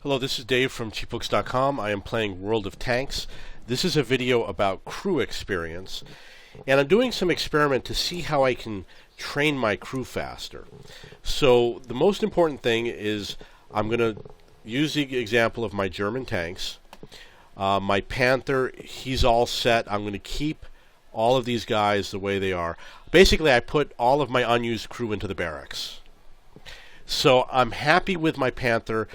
Hello, this is Dave from cheapbooks.com. I am playing World of Tanks. This is a video about crew experience, and I'm doing some experiment to see how I can train my crew faster. So the most important thing is I'm going to use the example of my German tanks. My Panther, he's all set. I'm going to keep all of these guys the way they are. Basically, I put all of my unused crew into the barracks. So I'm happy with my Panther.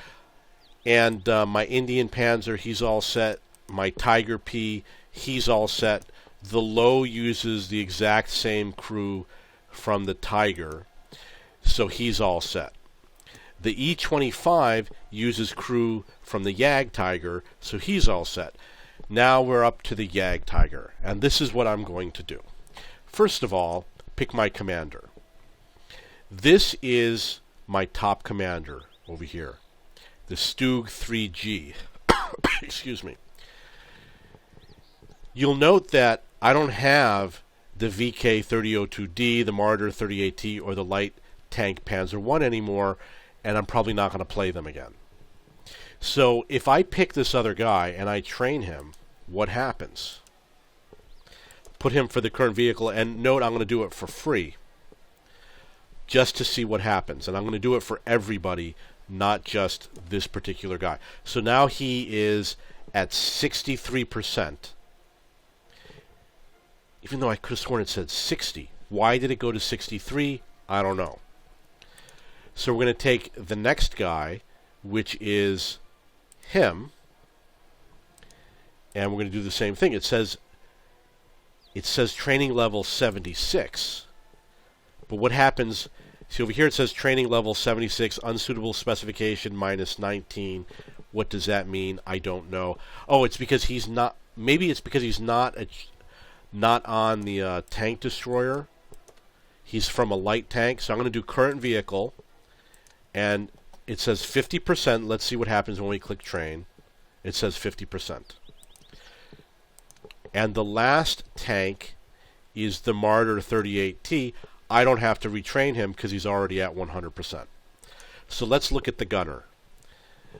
And my Indian Panzer, he's all set. My Tiger P, he's all set. The Low uses the exact same crew from the Tiger, so he's all set. The E-25 uses crew from the Jagdtiger, so he's all set. Now we're up to the Jagdtiger, and this is what I'm going to do. First of all, pick my commander. This is my top commander over here. The Stug 3G. Excuse me. You'll note that I don't have the VK3002D, the Marder 38T, or the light tank Panzer 1 anymore, and I'm probably not going to play them again. So if I pick this other guy and I train him, what happens? Put him for the current vehicle, and note I'm going to do it for free, just to see what happens. And I'm going to do it for everybody, not just this particular guy. So now he is at 63%. Even though I could have sworn it said 60. Why did it go to 63? I don't know. So we're going to take the next guy, which is him, and we're going to do the same thing. It says training level 76. But what happens? See, over here it says training level 76, unsuitable specification minus 19. What does that mean? I don't know. Oh, it's because he's not. Maybe it's because he's not on the tank destroyer. He's from a light tank. So I'm going to do current vehicle, and it says 50%. Let's see what happens when we click train. It says 50%. And the last tank is the Marder 38T. I don't have to retrain him because he's already at 100%. So let's look at the gunner.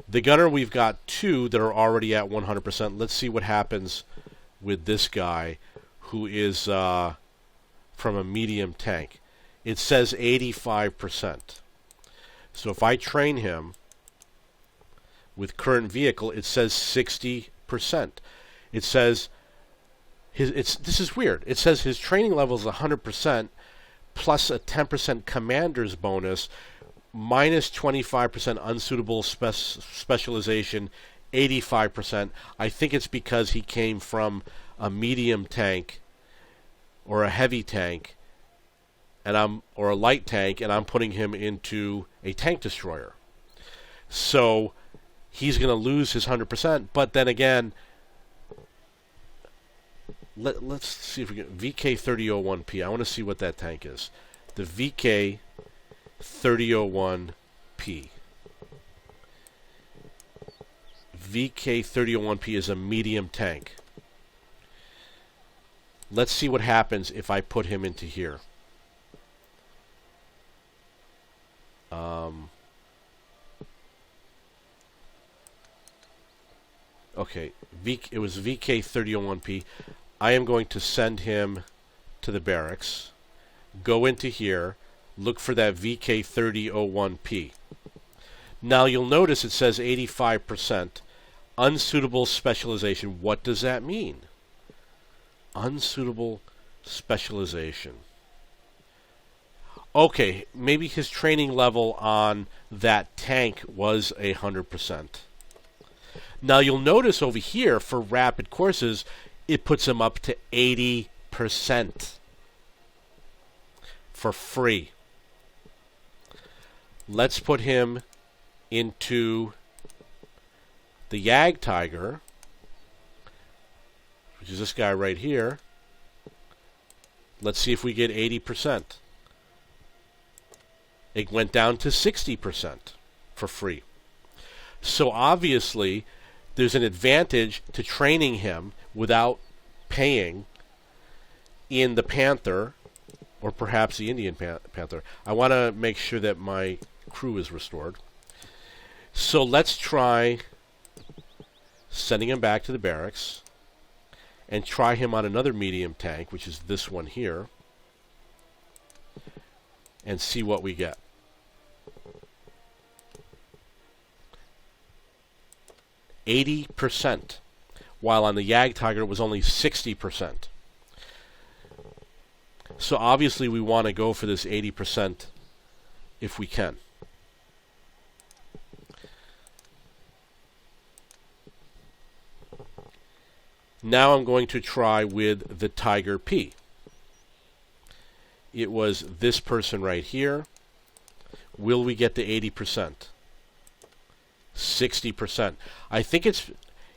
The gunner, we've got two that are already at 100%. Let's see what happens with this guy who is from a medium tank. It says 85%. So if I train him with current vehicle, it says 60%. It says this is weird. It says his training level is 100%. Plus a 10% commander's bonus, minus 25% unsuitable specialization, 85%. I think it's because he came from a medium tank or a heavy tank, or a light tank, and I'm putting him into a tank destroyer. So he's going to lose his 100%. But then again, let's see if we get VK3001P. I want to see what that tank is. The VK3001P. VK3001P is a medium tank. Let's see what happens if I put him into here. Okay, it was VK3001P. I am going to send him to the barracks, go into here, look for that VK3001P. Now you'll notice it says 85%, unsuitable specialization. What does that mean? Unsuitable specialization. Okay, maybe his training level on that tank was 100%. Now you'll notice over here for rapid courses, it puts him up to 80% for free. Let's put him into the Jagdtiger, which is this guy right here. Let's see if we get 80%. It went down to 60% for free. So obviously, there's an advantage to training him without paying in the Panther, or perhaps the Indian Panther. I want to make sure that my crew is restored. So let's try sending him back to the barracks and try him on another medium tank, which is this one here, and see what we get. %, while on the Jagdtiger it was only 60%. So obviously we want to go for this 80% if we can. Now I'm going to try with the Tiger P. It was this person right here. Will we get the 80%? 60%. I think it's,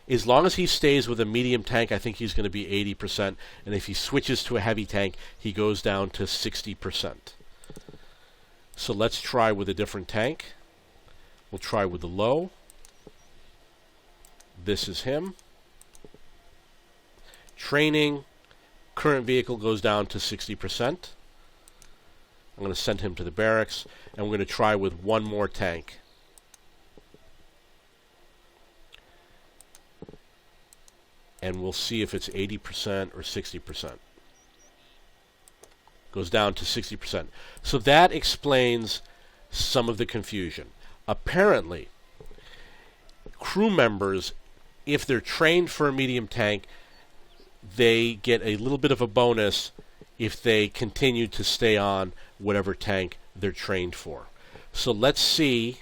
as long as he stays with a medium tank, I think he's going to be 80%. And if he switches to a heavy tank, he goes down to 60%. So let's try with a different tank. We'll try with the low. This is him. Training, current vehicle goes down to 60%. I'm going to send him to the barracks, and we're going to try with one more tank. And we'll see if it's 80% or 60%. Goes down to 60%. So that explains some of the confusion. Apparently, crew members, if they're trained for a medium tank, they get a little bit of a bonus if they continue to stay on whatever tank they're trained for. So let's see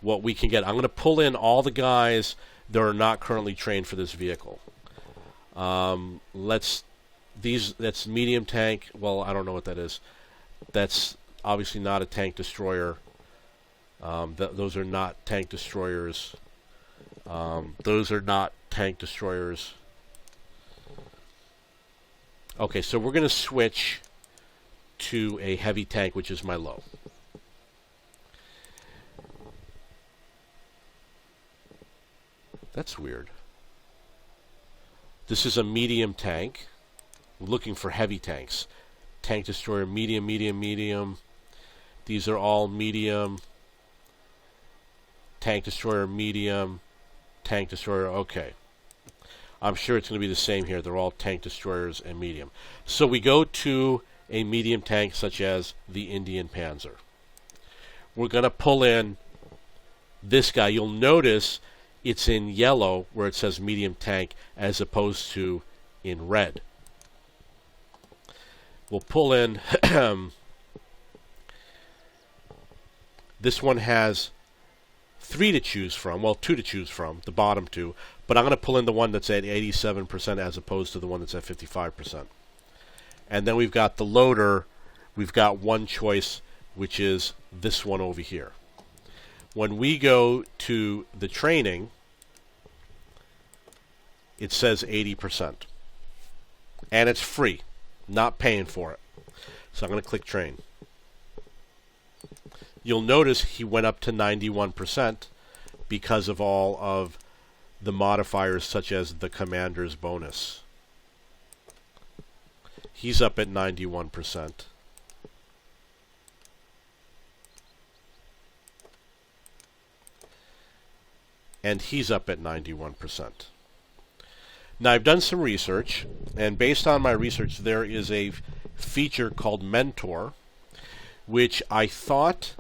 what we can get. I'm going to pull in all the guys that are not currently trained for this vehicle. That's medium tank. Well, I don't know what that is. That's obviously not a tank destroyer. Those are not tank destroyers. Those are not tank destroyers. Okay, so we're going to switch to a heavy tank, which is my low. That's weird. This is a medium tank. We're looking for heavy tanks. Tank destroyer, medium, medium, medium. These are all medium. Tank destroyer, medium. Tank destroyer, okay. I'm sure it's going to be the same here. They're all tank destroyers and medium. So we go to a medium tank such as the Indian Panzer. We're going to pull in this guy. You'll notice it's in yellow where it says medium tank as opposed to in red. We'll pull in this one has 3 to choose from, well, 2 to choose from, the bottom 2, but I'm going to pull in the one that's at 87% as opposed to the one that's at 55%. And then we've got the loader. We've got one choice, which is this one over here. When we go to the training, it says 80%. And it's free, not paying for it. So I'm going to click train. You'll notice he went up to 91% because of all of the modifiers such as the commander's bonus. He's up at 91%. And he's up at 91%. Now I've done some research, and based on my research there is a feature called Mentor, which I thought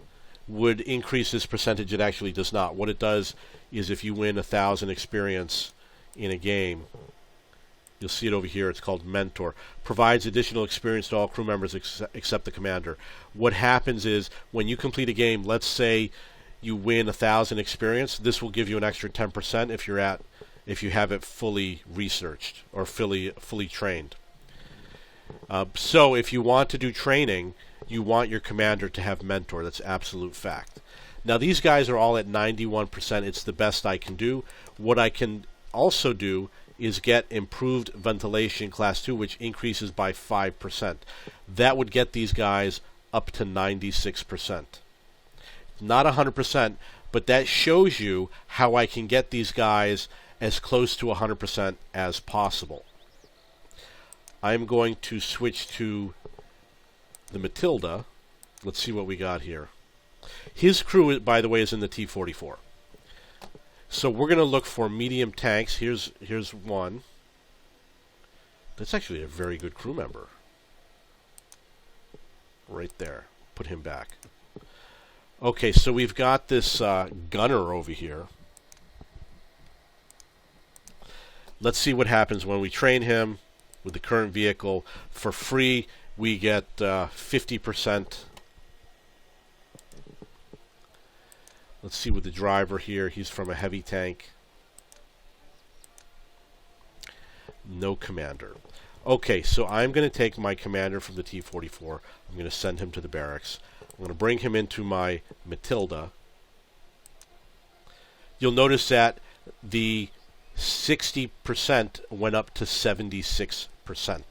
would increase this percentage. It actually does not. What it does is if you win 1,000 experience in a game, you'll see it over here, it's called Mentor, provides additional experience to all crew members except the commander. What happens is when you complete a game, let's say you win 1,000 experience, this will give you an extra 10% if you have it fully researched or fully trained. So if you want to do training, you want your commander to have Mentor. That's absolute fact. Now these guys are all at 91%. It's the best I can do. What I can also do is get improved ventilation class 2, which increases by 5%. That would get these guys up to 96%. Not 100%, but that shows you how I can get these guys as close to 100% as possible. I'm going to switch to the Matilda. Let's see what we got here. His crew, by the way, is in the T-44. So we're going to look for medium tanks. Here's one. That's actually a very good crew member. Right there. Put him back. Okay, so we've got this gunner over here. Let's see what happens when we train him with the current vehicle. For free, we get 50%. Let's see with the driver here. He's from a heavy tank. No commander. Okay, so I'm going to take my commander from the T-44. I'm going to send him to the barracks. I'm going to bring him into my Matilda. You'll notice that the 60% went up to 76%.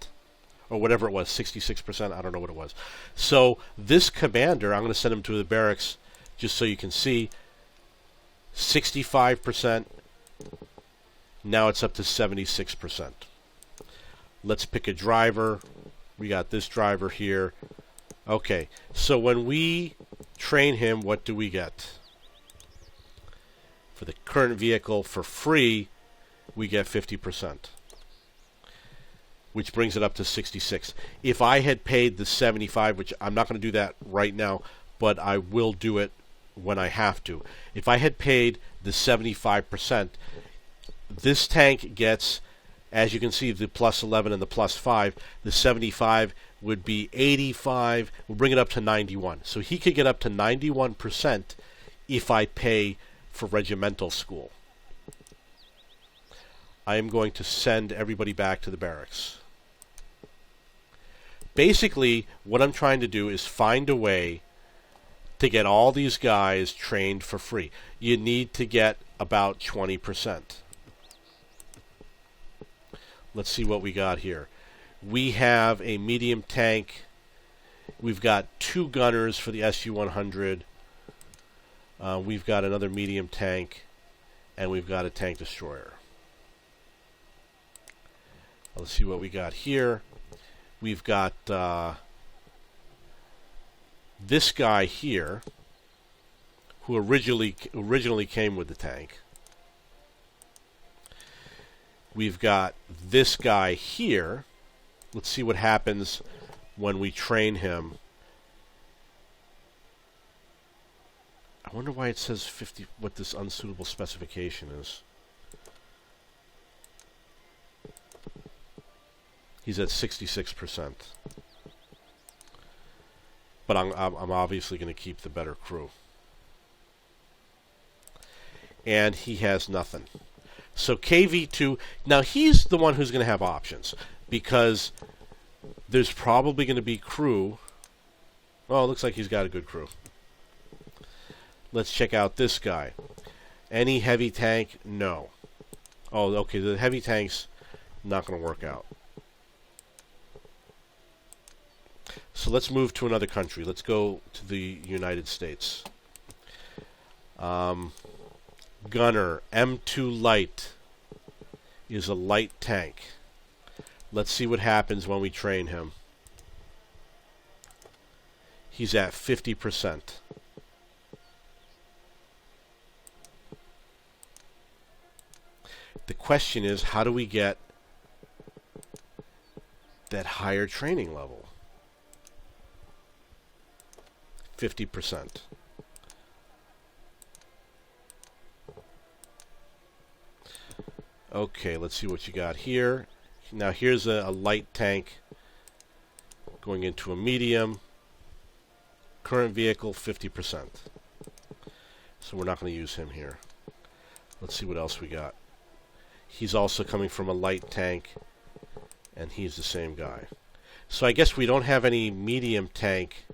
Or whatever it was, 66%, I don't know what it was. So this commander, I'm going to send him to the barracks just so you can see. 65%, now it's up to 76%. Let's pick a driver. We got this driver here. Okay, so when we train him, what do we get? For the current vehicle, for free, we get 50%, which brings it up to 66. If I had paid the 75, which I'm not going to do that right now, but I will do it when I have to. If I had paid the 75%, this tank gets, as you can see, the plus 11 and the plus 5. The 75 would be 85. We'll bring it up to 91. So he could get up to 91% if I pay for regimental school. I am going to send everybody back to the barracks. Basically, what I'm trying to do is find a way to get all these guys trained for free. You need to get about 20%. Let's see what we got here. We have a medium tank. We've got 2 gunners for the SU-100. We've got another medium tank. And we've got a tank destroyer. Let's see what we got here. We've got this guy here, who originally came with the tank. We've got this guy here. Let's see what happens when we train him. I wonder why it says 50, what this unsuitable specification is. He's at 66%. But I'm obviously going to keep the better crew. And he has nothing. So KV2, now he's the one who's going to have options, because there's probably going to be crew. Well, it looks like he's got a good crew. Let's check out this guy. Any heavy tank? No. Oh, okay, the heavy tank's not going to work out. So let's move to another country. Let's go to the United States. Gunner, M2 Light is a light tank. Let's see what happens when we train him. He's at 50%. The question is, how do we get that higher training level? 50%. Okay, let's see what you got here. Now here's a light tank going into a medium. Current vehicle, 50%. So we're not going to use him here. Let's see what else we got. He's also coming from a light tank, and he's the same guy. So I guess we don't have any medium tank.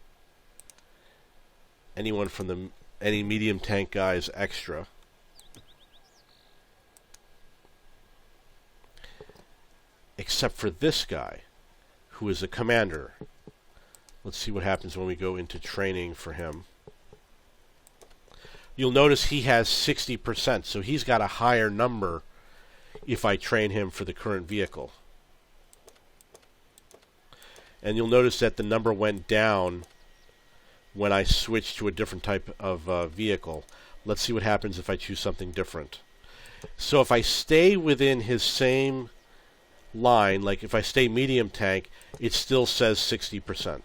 Anyone from any medium tank guys extra. Except for this guy, who is a commander. Let's see what happens when we go into training for him. You'll notice he has 60%, so he's got a higher number if I train him for the current vehicle. And you'll notice that the number went down when I switched to a different type of vehicle. Let's see what happens if I choose something different. So if I stay within his same line, like if I stay medium tank, it still says 60%,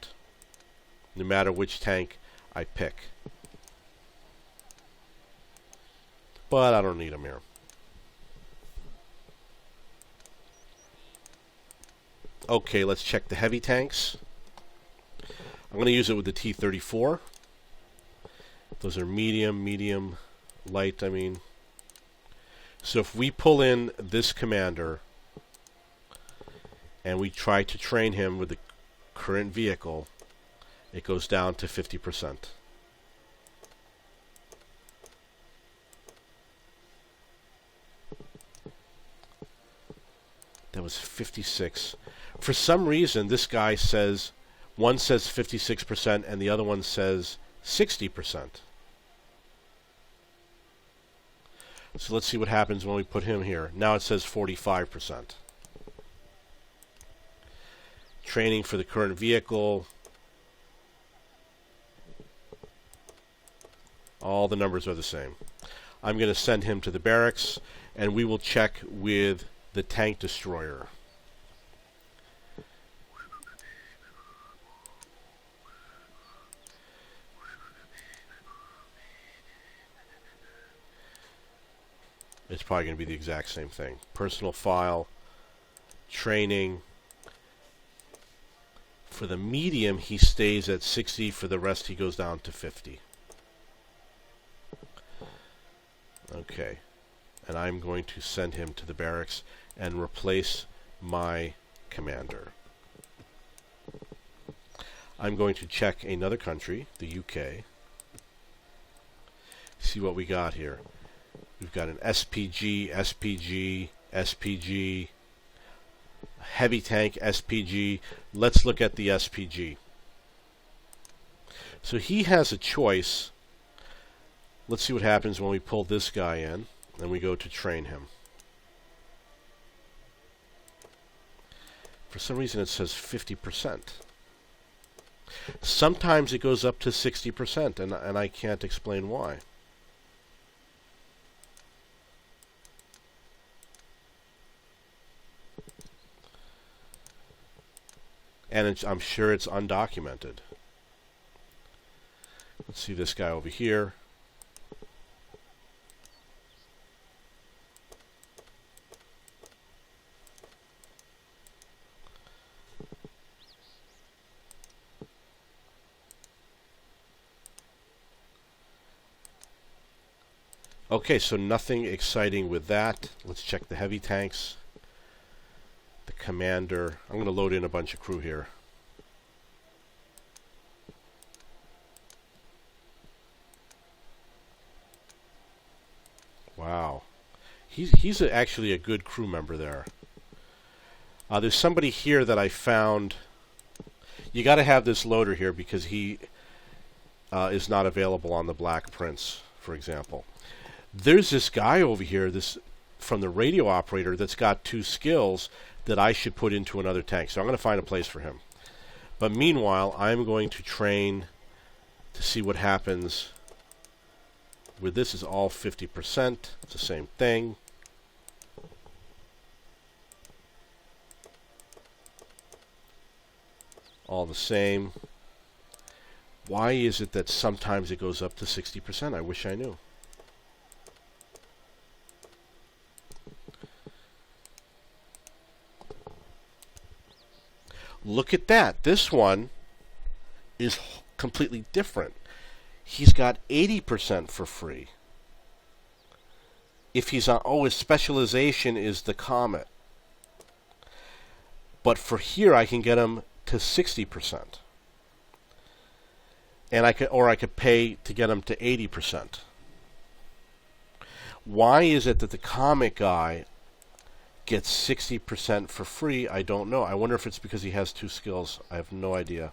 no matter which tank I pick. But I don't need them here. Okay, let's check the heavy tanks. I'm going to use it with the T-34. Those are medium, light, I mean. So if we pull in this commander and we try to train him with the current vehicle, it goes down to 50%. That was 56. For some reason, this guy says, one says 56% and the other one says 60%. So let's see what happens when we put him here. Now it says 45%. Training for the current vehicle. All the numbers are the same. I'm going to send him to the barracks, and we will check with the tank destroyer. It's probably going to be the exact same thing. Personal file, training. For the medium, he stays at 60. For the rest, he goes down to 50. Okay. And I'm going to send him to the barracks and replace my commander. I'm going to check another country, the UK. See what we got here. We've got an SPG, SPG, SPG, heavy tank SPG. Let's look at the SPG. So he has a choice. Let's see what happens when we pull this guy in and we go to train him. For some reason it says 50%. Sometimes it goes up to 60%, and I can't explain why. And I'm sure it's undocumented. Let's see this guy over here. Okay, so nothing exciting with that. Let's check the heavy tanks. The commander. I'm going to load in a bunch of crew here. Wow. He's actually a good crew member there. There's somebody here that I found. You got to have this loader here because he is not available on the Black Prince, for example. There's this guy over here, this from the radio operator, that's got 2 skills that I should put into another tank. So I'm going to find a place for him. But meanwhile, I'm going to train to see what happens with this. Is all 50%. It's the same thing. All the same. Why is it that sometimes it goes up to 60%? I wish I knew. Look at that. This one is completely different. He's got 80% for free. If he's on, his specialization is the Comet. But for here, I can get him to 60%. And I could pay to get him to 80%. Why is it that the Comet guy gets 60% for free? I don't know. I wonder if it's because he has 2 skills. I have no idea.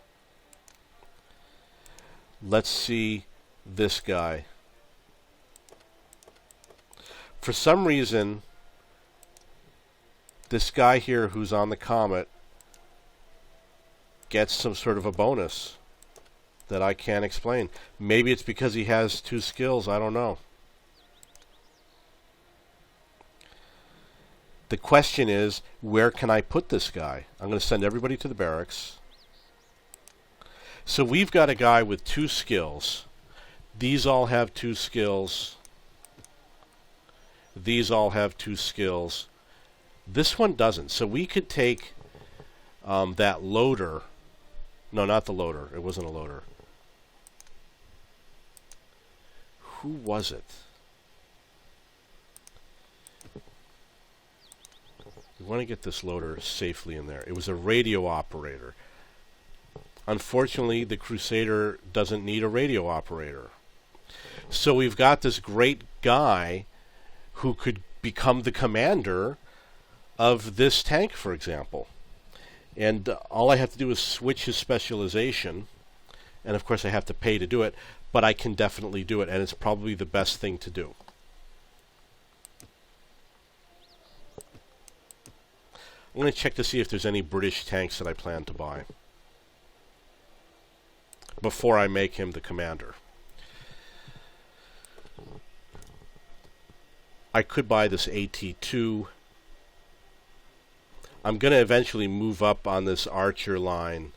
Let's see this guy. For some reason, this guy here who's on the Comet gets some sort of a bonus that I can't explain. Maybe it's because he has 2 skills. I don't know. The question is, where can I put this guy? I'm going to send everybody to the barracks. So we've got a guy with 2 skills. These all have 2 skills. These all have 2 skills. This one doesn't. So we could take that loader. No, not the loader. It wasn't a loader. Who was it? We want to get this loader safely in there. It was a radio operator. Unfortunately, the Crusader doesn't need a radio operator. So we've got this great guy who could become the commander of this tank, for example. And all I have to do is switch his specialization. And of course I have to pay to do it, but I can definitely do it, and it's probably the best thing to do. I'm going to check to see if there's any British tanks that I plan to buy before I make him the commander. I could buy this AT-2. I'm going to eventually move up on this Archer line.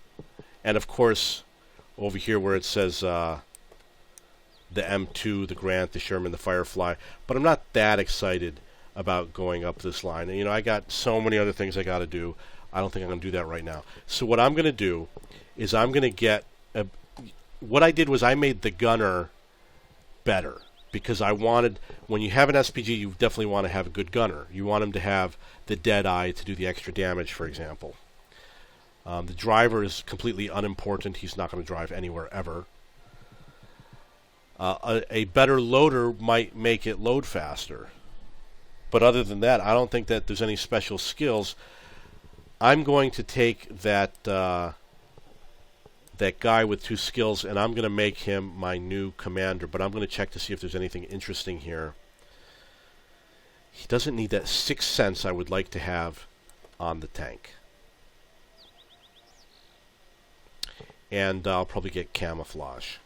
And of course, over here where it says the M2, the Grant, the Sherman, the Firefly. But I'm not that excited about going up this line. And, you know, I got so many other things I got to do. I don't think I'm going to do that right now. So what I'm going to do is I'm going to get what I did was I made the gunner better, because I wanted, when you have an SPG, you definitely want to have a good gunner. You want him to have the dead eye to do the extra damage, for example. The driver is completely unimportant. He's not going to drive anywhere ever. A better loader might make it load faster. But other than that, I don't think that there's any special skills. I'm going to take that that guy with 2 skills, and I'm going to make him my new commander. But I'm going to check to see if there's anything interesting here. He doesn't need that 6th sense I would like to have on the tank. And I'll probably get camouflage.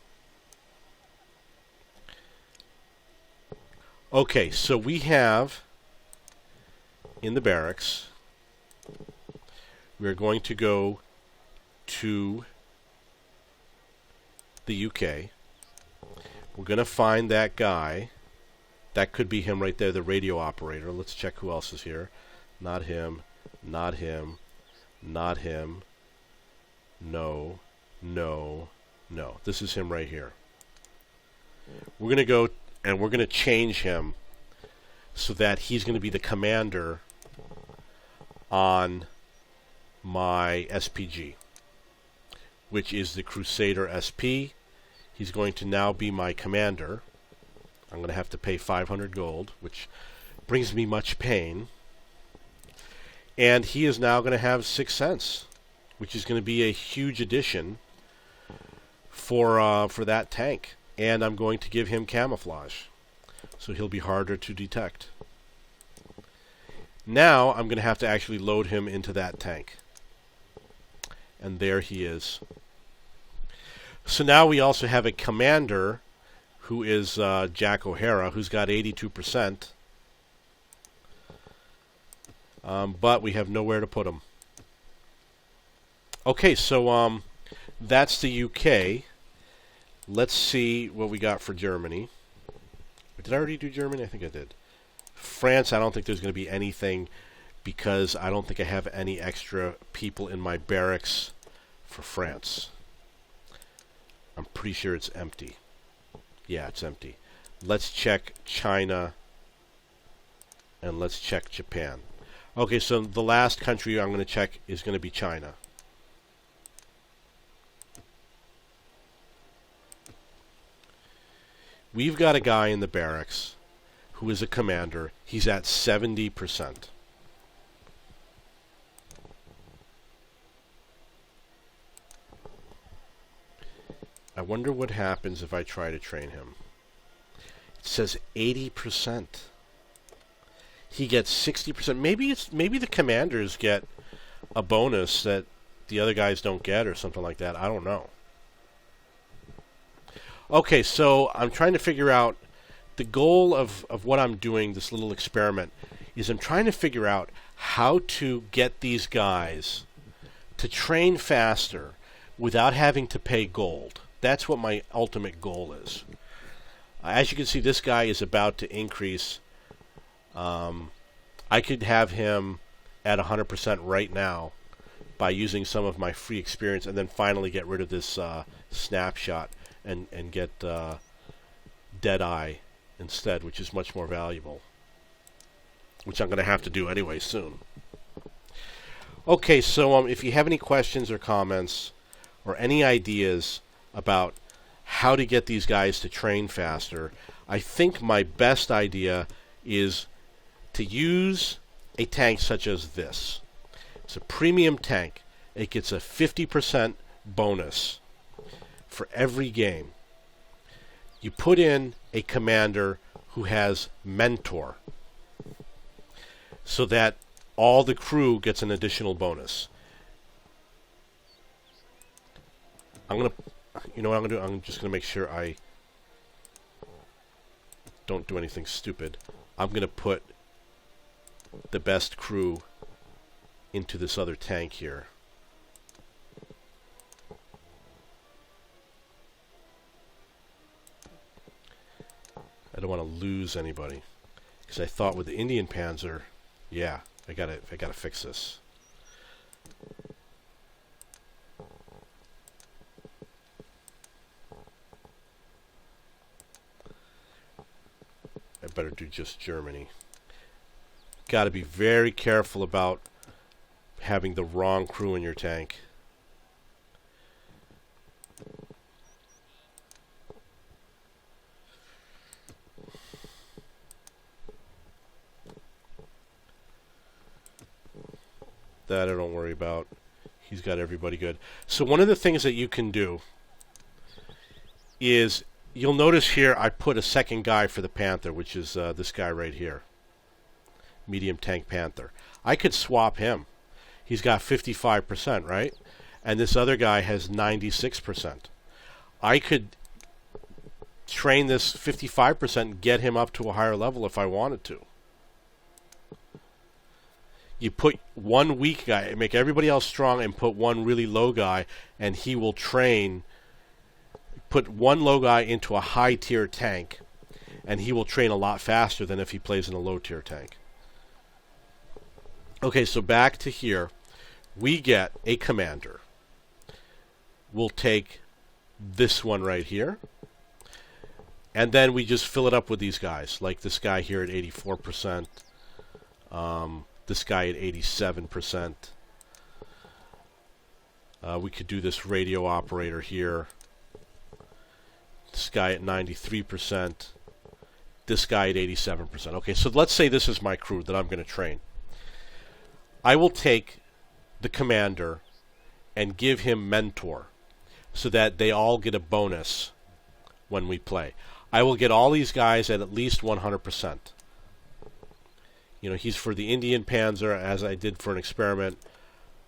Okay, so we have in the barracks, we're going to go to the UK. We're going to find that guy. That could be him right there, the radio operator. Let's check who else is here. Not him, not him, not him. No, no, no. This is him right here. We're going to go and we're going to change him so that he's going to be the commander on my SPG, which is the Crusader SP. He's going to now be my commander. I'm going to have to pay 500 gold, which brings me much pain. And he is now going to have 6th sense, which is going to be a huge addition for that tank. And I'm going to give him camouflage, so he'll be harder to detect. Now I'm going to have to actually load him into that tank. And there he is. So now we also have a commander who is Jack O'Hara, who's got 82%. But we have nowhere to put him. Okay, so that's the UK. Let's see what we got for Germany. Did I already do Germany? I think I did. France, I don't think there's going to be anything, because I don't think I have any extra people in my barracks for France. I'm pretty sure it's empty. Yeah, it's empty. Let's check China, and let's check Japan. Okay, so the last country I'm going to check is going to be China. We've got a guy in the barracks who is a commander. He's at 70%. I wonder what happens if I try to train him. It says 80%. He gets 60%. Maybe the commanders get a bonus that the other guys don't get, or something like that. I don't know. Okay, so I'm trying to figure out the goal of what I'm doing, this little experiment, is I'm trying to figure out how to get these guys to train faster without having to pay gold. That's what my ultimate goal is. As you can see, this guy is about to increase. I could have him at 100% right now by using some of my free experience, and then finally get rid of this snapshot and get Deadeye instead, which is much more valuable, which I'm going to have to do anyway soon. Okay, so if you have any questions or comments or any ideas about how to get these guys to train faster, I think my best idea is to use a tank such as this. It's a premium tank. It gets a 50% bonus for every game. You put in a commander who has Mentor so that all the crew gets an additional bonus. You know what I'm going to do? I'm just going to make sure I don't do anything stupid. I'm going to put the best crew into this other tank here. I don't want to lose anybody, because I thought with the Indian Panzer, yeah, I gotta fix this. I better do just Germany. Got to be very careful about having the wrong crew in your tank. That I don't worry about. He's got everybody good. So one of the things that you can do is, you'll notice here I put a second guy for the Panther, which is this guy right here. Medium Tank Panther. I could swap him. He's got 55%, right? And this other guy has 96%. I could train this 55% and get him up to a higher level if I wanted to. You put one weak guy, make everybody else strong, and put one really low guy, and he will train. Put one low guy into a high tier tank, and he will train a lot faster than if he plays in a low tier tank. Okay, so back to here. We get a commander. We'll take this one right here, and then we just fill it up with these guys, like this guy here at 84%. This guy at 87%. We could do this radio operator here. This guy at 93%. This guy at 87%. Okay, so let's say this is my crew that I'm going to train. I will take the commander and give him Mentor so that they all get a bonus when we play. I will get all these guys at least 100%. You know, he's for the Indian Panzer, as I did for an experiment.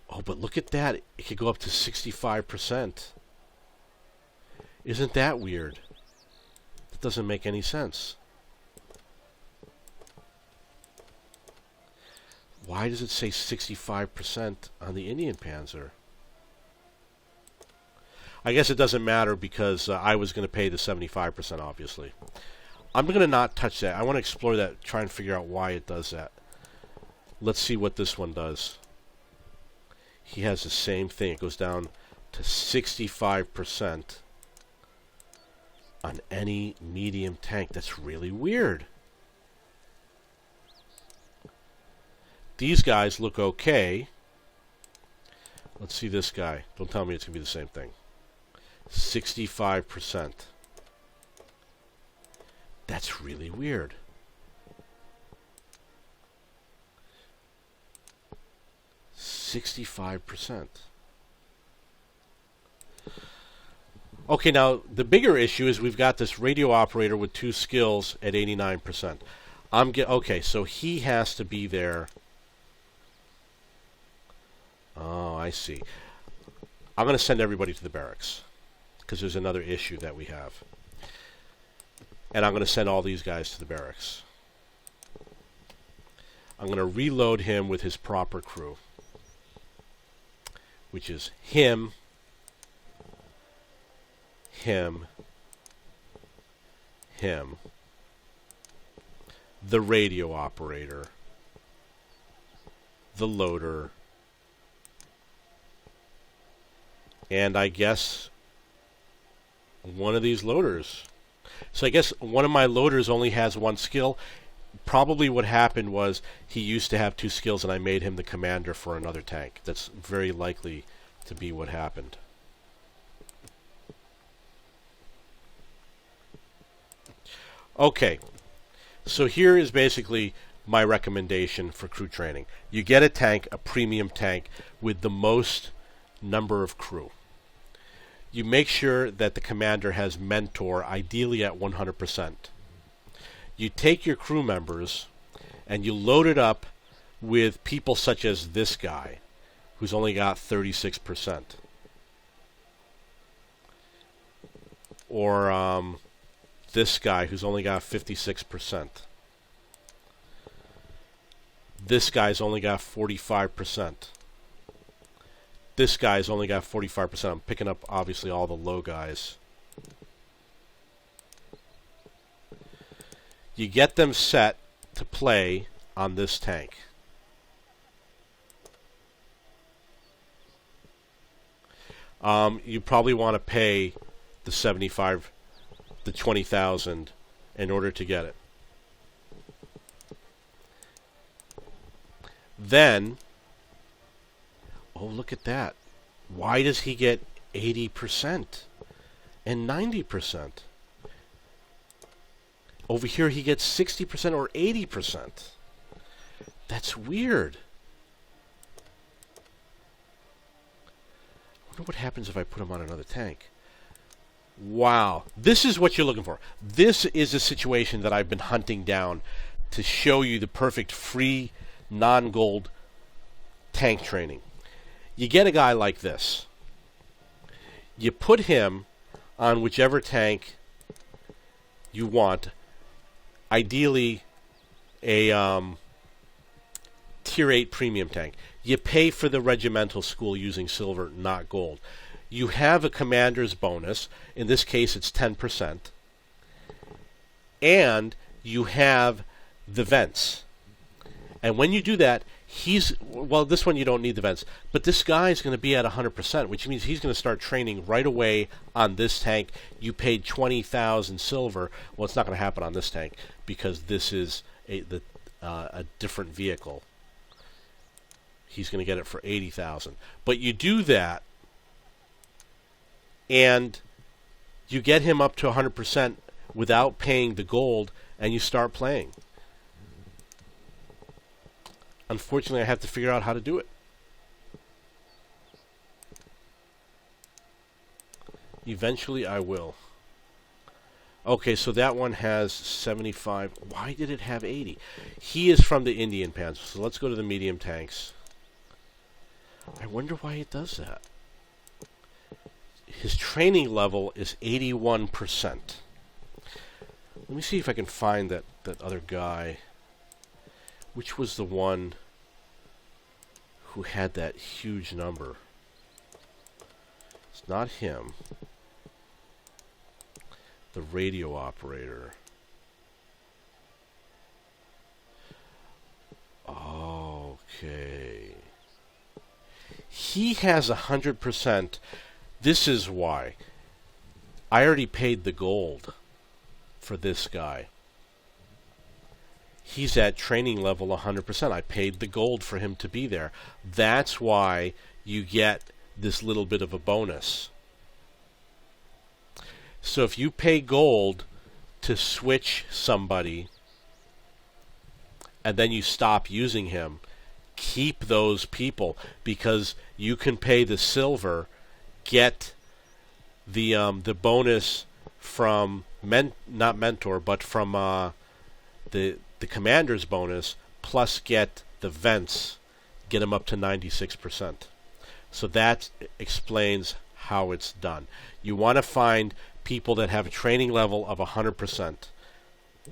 Oh, but look at that. It could go up to 65%. Isn't that weird? That doesn't make any sense. Why does it say 65% on the Indian Panzer? I guess it doesn't matter because I was going to pay the 75%, obviously. I'm going to not touch that. I want to explore that, try and figure out why it does that. Let's see what this one does. He has the same thing. It goes down to 65% on any medium tank. That's really weird. These guys look okay. Let's see this guy. Don't tell me it's going to be the same thing. 65%. That's really weird. %. Okay, now the bigger issue is we've got this radio operator with 2 skills at 89%. Okay, so he has to be there. Oh, I see. I'm going to send everybody to the barracks because there's another issue that we have. And I'm going to send all these guys to the barracks. I'm going to reload him with his proper crew, which is him, him, him, the radio operator, the loader, and I guess one of these loaders. So I guess one of my loaders only has one skill. Probably what happened was he used to have two skills and I made him the commander for another tank. That's very likely to be what happened. Okay, so here is basically my recommendation for crew training. You get a tank, a premium tank, with the most number of crew. You make sure that the commander has mentor, ideally at 100%. You take your crew members and you load it up with people such as this guy, who's only got 36%. Or this guy, who's only got 56%. This guy's only got 45%. This guy's only got 45%. I'm picking up, obviously, all the low guys. You get them set to play on this tank. You probably want to pay the 75, the 20,000 in order to get it. Then, oh, look at that. Why does he get 80% and 90%? Over here he gets 60% or 80%. That's weird. I wonder what happens if I put him on another tank. Wow. This is what you're looking for. This is a situation that I've been hunting down to show you the perfect free non-gold tank training. You get a guy like this. You put him on whichever tank you want. Ideally, a Tier 8 premium tank. You pay for the regimental school using silver, not gold. You have a commander's bonus. In this case, it's 10%. And you have the vents. And when you do that, well, this one you don't need the vents, but this guy is going to be at 100%, which means he's going to start training right away on this tank. You paid 20,000 silver. Well, it's not going to happen on this tank because this is a different vehicle. He's going to get it for 80,000. But you do that, and you get him up to 100% without paying the gold, and you start playing. Unfortunately, I have to figure out how to do it. Eventually, I will. Okay, so that one has 75. Why did it have 80? He is from the Indian Panzer, so let's go to the medium tanks. I wonder why it does that. His training level is 81%. Let me see if I can find that other guy. Which was the one who had that huge number? It's not him. The radio operator. Okay. He has 100%. This is why. I already paid the gold for this guy. He's at training level 100%. I paid the gold for him to be there. That's why you get this little bit of a bonus. So if you pay gold to switch somebody and then you stop using him, keep those people because you can pay the silver, get the bonus from not mentor, but from the commander's bonus, plus get the vents, get them up to 96%. So that explains how it's done. You want to find people that have a training level of 100%.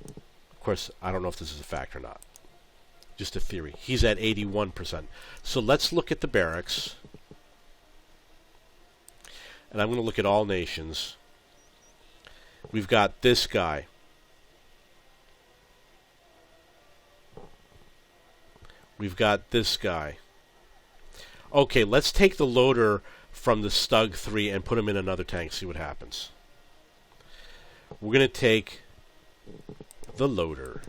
Of course, I don't know if this is a fact or not. Just a theory. He's at 81%. So let's look at the barracks. And I'm going to look at all nations. We've got this guy. We've got this guy. Okay, let's take the loader from the Stug 3 and put him in another tank, see what happens. We're going to take the loader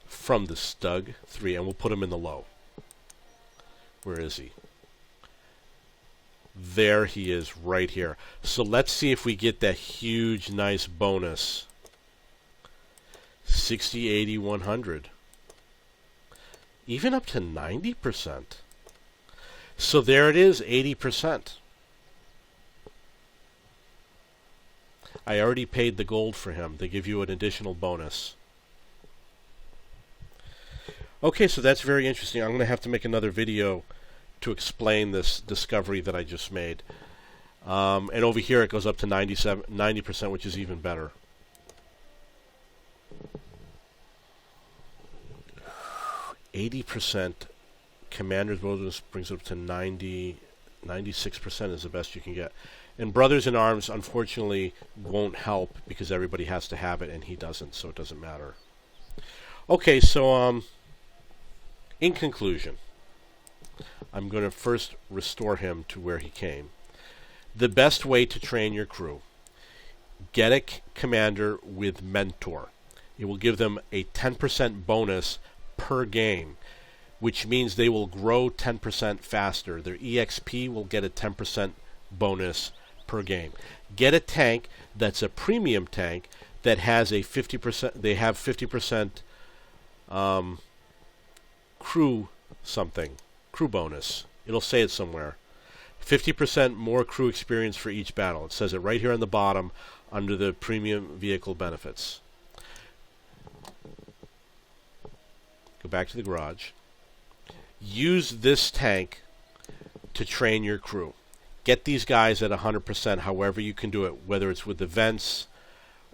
from the Stug 3 and we'll put him in the low. Where is he? There he is, right here. So let's see if we get that huge, nice bonus. 60, 80, 100. Even up to 90%. So there it is, 80%. I already paid the gold for him. They give you an additional bonus. Okay, so that's very interesting. I'm going to have to make another video to explain this discovery that I just made. And over here it goes up to 90%, which is even better. %, commander's bonus brings it up to 96% is the best you can get. And Brothers in Arms, unfortunately, won't help because everybody has to have it and he doesn't, so it doesn't matter. Okay, so in conclusion, I'm going to first restore him to where he came. The best way to train your crew: get a commander with Mentor. It will give them a 10% bonus per game, which means they will grow 10% faster. Their EXP will get a 10% bonus per game. Get a tank that's a premium tank that has a 50%. They have 50% crew bonus. It'll say it somewhere. 50% more crew experience for each battle. It says it right here on the bottom under the premium vehicle benefits. Go back to the garage. Use this tank to train your crew. Get these guys at 100% however you can do it, whether it's with the vents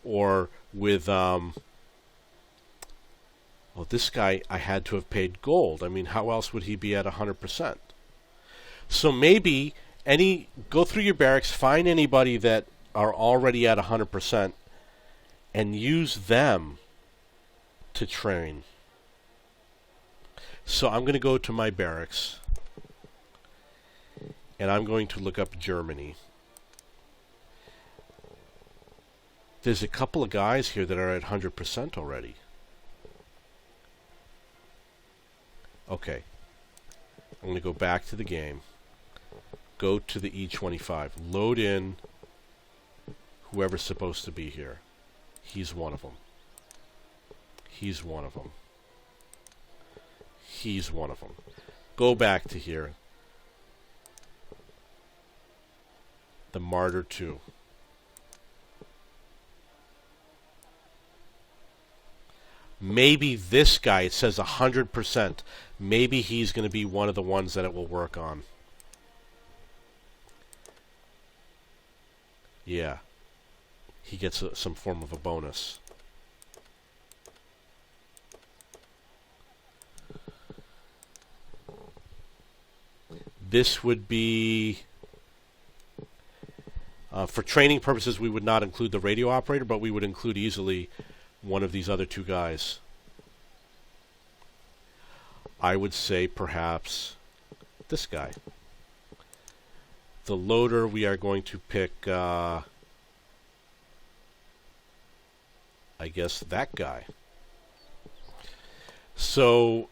or with well, this guy I had to have paid gold. I mean, how else would he be at 100%? So maybe go through your barracks, find anybody that are already at 100% and use them to train. So I'm going to go to my barracks and I'm going to look up Germany. There's a couple of guys here that are at 100% already. Okay. I'm going to go back to the game. Go to the E25. Load in whoever's supposed to be here. He's one of them. He's one of them. He's one of them. Go back to here. The Martyr 2. Maybe this guy, it says 100%. Maybe he's going to be one of the ones that it will work on. Yeah. He gets some form of a bonus. This would be... for training purposes, we would not include the radio operator, but we would include easily one of these other two guys. I would say perhaps this guy. The loader, we are going to pick, I guess, that guy. So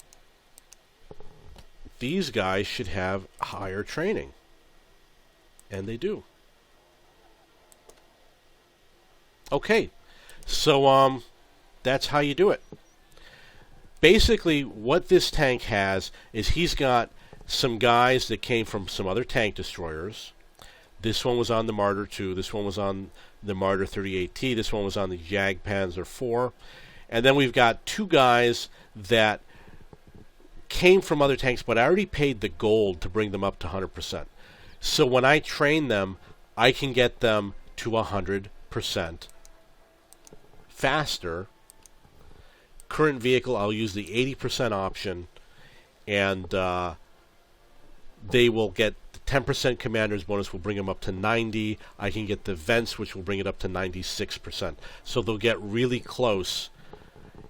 these guys should have higher training. And they do. Okay. So that's how you do it. Basically, what this tank has is he's got some guys that came from some other tank destroyers. This one was on the Martyr 2. This one was on the Martyr 38T. This one was on the Jagdpanzer 4. And then we've got two guys that came from other tanks, but I already paid the gold to bring them up to 100%. So when I train them, I can get them to 100% faster, current vehicle, I'll use the 80% option, and they will get the 10% commander's bonus will bring them up to 90. I can get the vents, which will bring it up to 96%. So they'll get really close,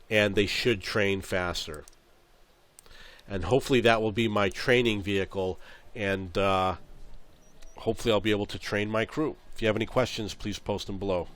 and they should train faster. And hopefully that will be my training vehicle, and hopefully I'll be able to train my crew. If you have any questions, please post them below.